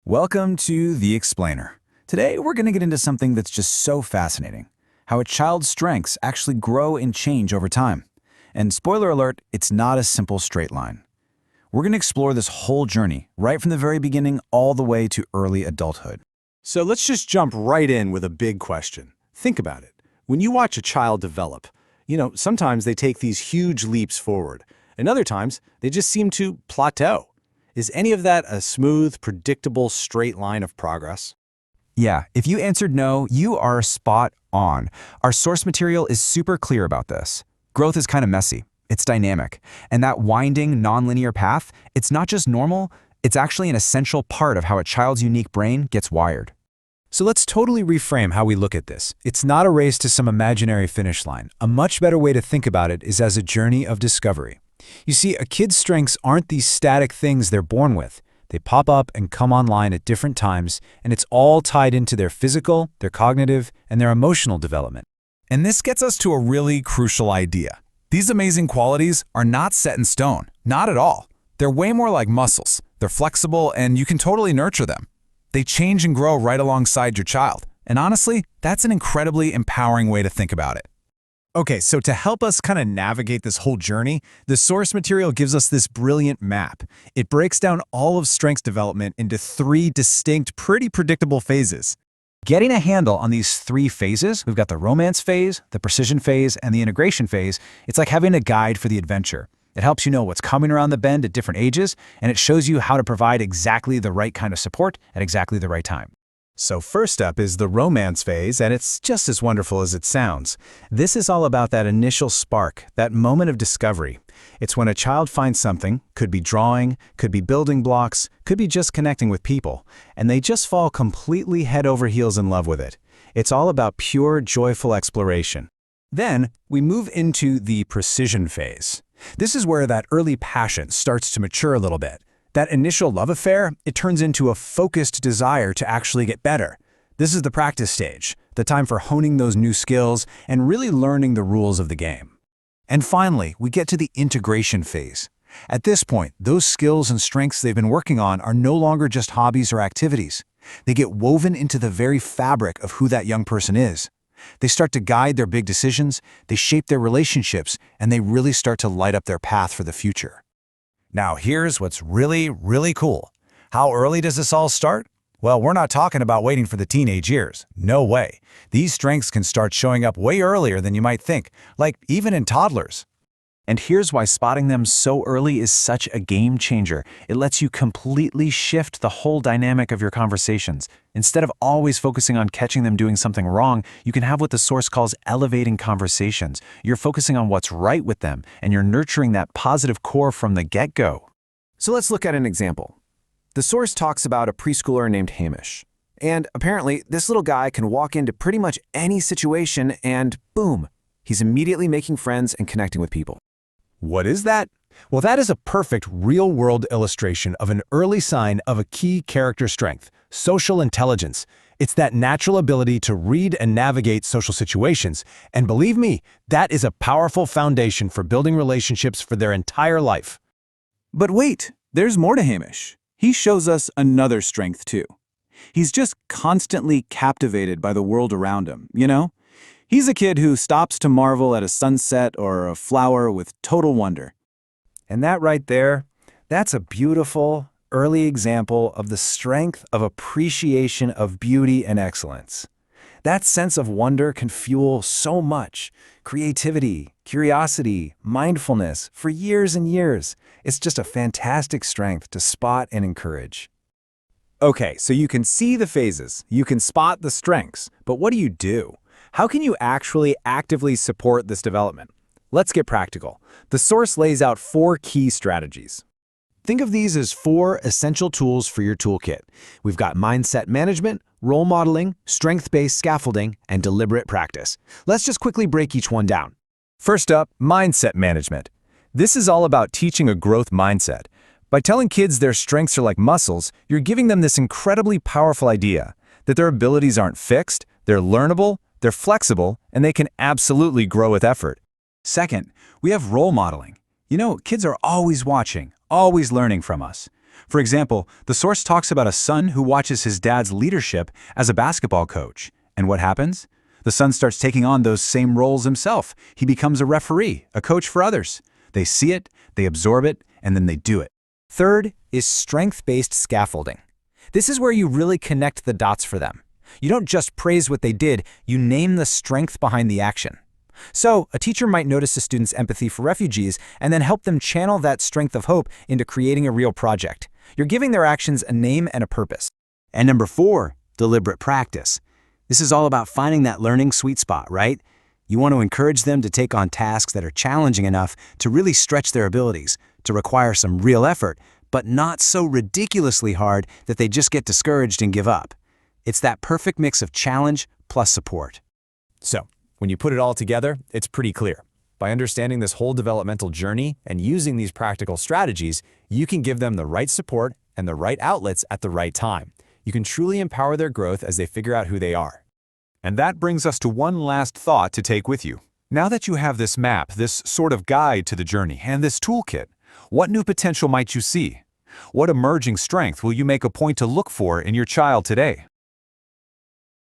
Welcome to The Explainer. Today, we're going to get into something that's just so fascinating, how a child's strengths actually grow and change over time. And spoiler alert, it's not a simple straight line. We're going to explore this whole journey, right from the very beginning all the way to early adulthood. So let's just jump right in with a big question. Think about it. When you watch a child develop, sometimes they take these huge leaps forward, and other times they just seem to plateau. Is any of that a smooth, predictable, straight line of progress? Yeah, if you answered no, you are spot on. Our source material is super clear about this. Growth is kind of messy. It's dynamic. And that winding, nonlinear path, it's not just normal, it's actually an essential part of how a child's unique brain gets wired. So let's totally reframe how we look at this. It's not a race to some imaginary finish line. A much better way to think about it is as a journey of discovery. You see, a kid's strengths aren't these static things they're born with. They pop up and come online at different times, and it's all tied into their physical, their cognitive, and their emotional development. And this gets us to a really crucial idea. These amazing qualities are not set in stone, not at all. They're way more like muscles. They're flexible, and you can totally nurture them. They change and grow right alongside your child. And honestly, that's an incredibly empowering way to think about it. Okay, so to help us kind of navigate this whole journey, the source material gives us this brilliant map. It breaks down all of strengths development into three distinct, pretty predictable phases. Getting a handle on these three phases, we've got the romance phase, the precision phase, and the integration phase. It's like having a guide for the adventure. It helps you know what's coming around the bend at different ages, and it shows you how to provide exactly the right kind of support at exactly the right time. So first up is the romance phase, and it's just as wonderful as it sounds. This is all about that initial spark, that moment of discovery. It's when a child finds something, could be drawing, could be building blocks, could be just connecting with people, and they just fall completely head over heels in love with it. It's all about pure, joyful exploration. Then we move into the precision phase. This is where that early passion starts to mature a little bit. That initial love affair, it turns into a focused desire to actually get better. This is the practice stage, the time for honing those new skills and really learning the rules of the game. And finally, we get to the integration phase. At this point, those skills and strengths they've been working on are no longer just hobbies or activities. They get woven into the very fabric of who that young person is. They start to guide their big decisions, they shape their relationships, and they really start to light up their path for the future. Now, here's what's really cool. How early does this all start? Well, we're not talking about waiting for the teenage years. No way. These strengths can start showing up way earlier than you might think, like even in toddlers. And here's why spotting them so early is such a game changer. It lets you completely shift the whole dynamic of your conversations. Instead of always focusing on catching them doing something wrong, you can have what the source calls elevating conversations. You're focusing on what's right with them, and you're nurturing that positive core from the get-go. So let's look at an example. The source talks about a preschooler named Hamish. And apparently, this little guy can walk into pretty much any situation and boom, he's immediately making friends and connecting with people. What is that? Well, that is a perfect real-world illustration of an early sign of a key character strength, social intelligence. It's that natural ability to read and navigate social situations. And believe me, that is a powerful foundation for building relationships for their entire life. But wait, there's more to Hamish. He shows us another strength too. He's just constantly captivated by the world around him, you know? He's a kid who stops to marvel at a sunset or a flower with total wonder. And that right there, that's a beautiful, early example of the strength of appreciation of beauty and excellence. That sense of wonder can fuel so much creativity, curiosity, mindfulness for years and years. It's just a fantastic strength to spot and encourage. Okay, so you can see the phases, you can spot the strengths, but what do you do? How can you actually actively support this development? Let's get practical. The source lays out 4 key strategies. Think of these as 4 essential tools for your toolkit. We've got mindset management, role modeling, strength-based scaffolding, and deliberate practice. Let's just quickly break each one down. First up, mindset management. This is all about teaching a growth mindset. By telling kids their strengths are like muscles, you're giving them this incredibly powerful idea that their abilities aren't fixed, they're learnable, they're flexible, and they can absolutely grow with effort. Second, we have role modeling. You know, kids are always watching, always learning from us. For example, the source talks about a son who watches his dad's leadership as a basketball coach. And what happens? The son starts taking on those same roles himself. He becomes a referee, a coach for others. They see it, they absorb it, and then they do it. Third is strength-based scaffolding. This is where you really connect the dots for them. You don't just praise what they did, you name the strength behind the action. So, a teacher might notice a student's empathy for refugees and then help them channel that strength of hope into creating a real project. You're giving their actions a name and a purpose. And number 4, deliberate practice. This is all about finding that learning sweet spot, right? You want to encourage them to take on tasks that are challenging enough to really stretch their abilities, to require some real effort, but not so ridiculously hard that they just get discouraged and give up. It's that perfect mix of challenge plus support. So, when you put it all together, it's pretty clear. By understanding this whole developmental journey and using these practical strategies, you can give them the right support and the right outlets at the right time. You can truly empower their growth as they figure out who they are. And that brings us to one last thought to take with you. Now that you have this map, this sort of guide to the journey, and this toolkit, what new potential might you see? What emerging strength will you make a point to look for in your child today?